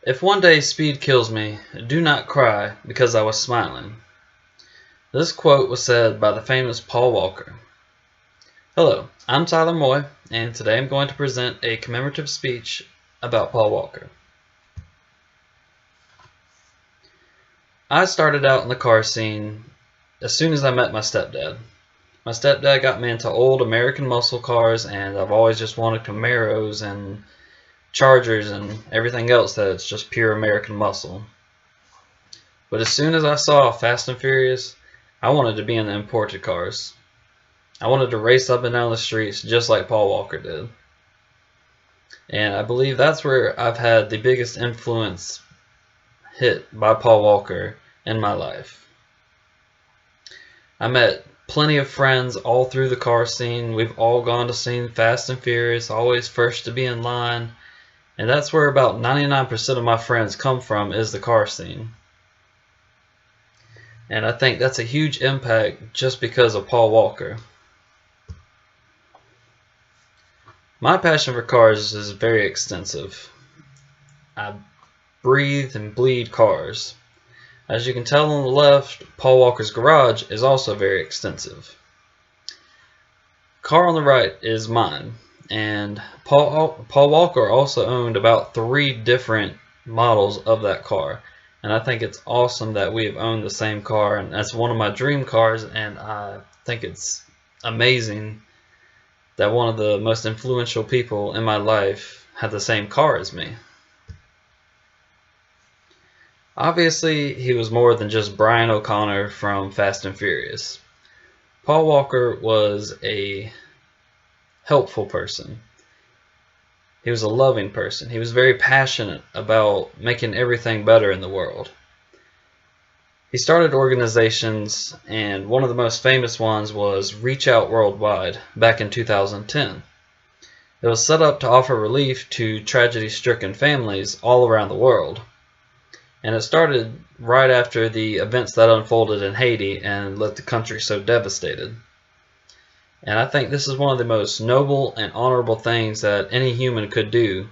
If one day speed kills me, do not cry because I was smiling. This quote was said by the famous Paul Walker. Hello, I'm Tyler Moy, and today I'm going to present a commemorative speech about Paul Walker. I started out in the car scene as soon as I met my stepdad. My stepdad got me into old American muscle cars, and I've always just wanted Camaros and Chargers and everything else that's just pure American muscle. But as soon as I saw Fast and Furious, I wanted to be in the imported cars. I wanted to race up and down the streets just like Paul Walker did. And I believe that's where I've had the biggest influence hit by Paul Walker in my life. I met plenty of friends all through the car scene. We've all gone to see Fast and Furious, always first to be in line. And that's where about 99% of my friends come from, is the car scene. And I think that's a huge impact just because of Paul Walker. My passion for cars is very extensive. I breathe and bleed cars. As you can tell on the left, Paul Walker's garage is also very extensive. Car on the right is mine, and Paul Walker also owned about 3 different models of that car. And I think it's awesome that we have owned the same car, and that's one of my dream cars, and I think it's amazing that one of the most influential people in my life had the same car as me. Obviously, he was more than just Brian O'Connor from Fast and Furious. Paul Walker was a helpful person. He was a loving person. He was very passionate about making everything better in the world. He started organizations, and one of the most famous ones was Reach Out Worldwide back in 2010. It was set up to offer relief to tragedy-stricken families all around the world. And it started right after the events that unfolded in Haiti and left the country so devastated. And I think this is one of the most noble and honorable things that any human could do,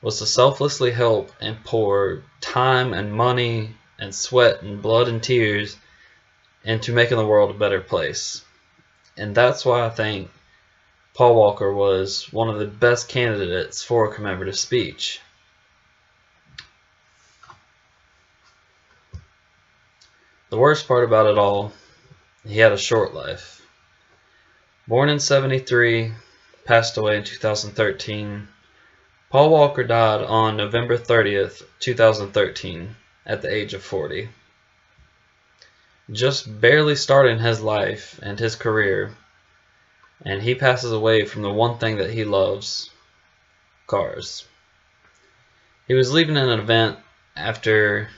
was to selflessly help and pour time and money and sweat and blood and tears into making the world a better place. And that's why I think Paul Walker was one of the best candidates for a commemorative speech. The worst part about it all, he had a short life. Born in 1973, passed away in 2013. Paul Walker died on November 30th, 2013, at the age of 40. Just barely starting his life and his career, and he passes away from the one thing that he loves, cars. He was leaving an event after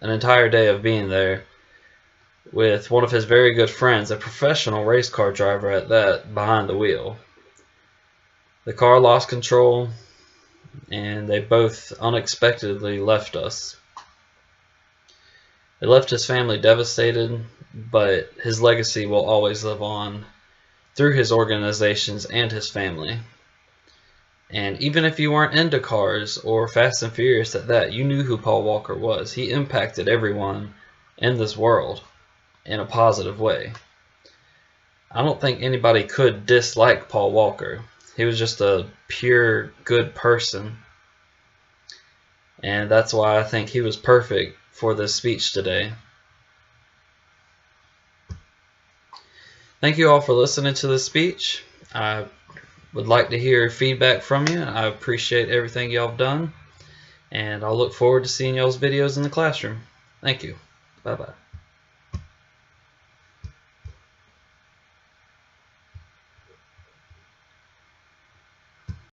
an entire day of being there with one of his very good friends, a professional race car driver at that, behind the wheel. The car lost control, and they both unexpectedly left us. It left his family devastated, but his legacy will always live on through his organizations and his family. And even if you weren't into cars or Fast and Furious at that, you knew who Paul Walker was. He impacted everyone in this world in a positive way. I don't think anybody could dislike Paul Walker. He was just a pure good person. And that's why I think he was perfect for this speech today. Thank you all for listening to this speech. I would like to hear feedback from you. I appreciate everything y'all have done, and I'll look forward to seeing y'all's videos in the classroom. Thank you. Bye-bye.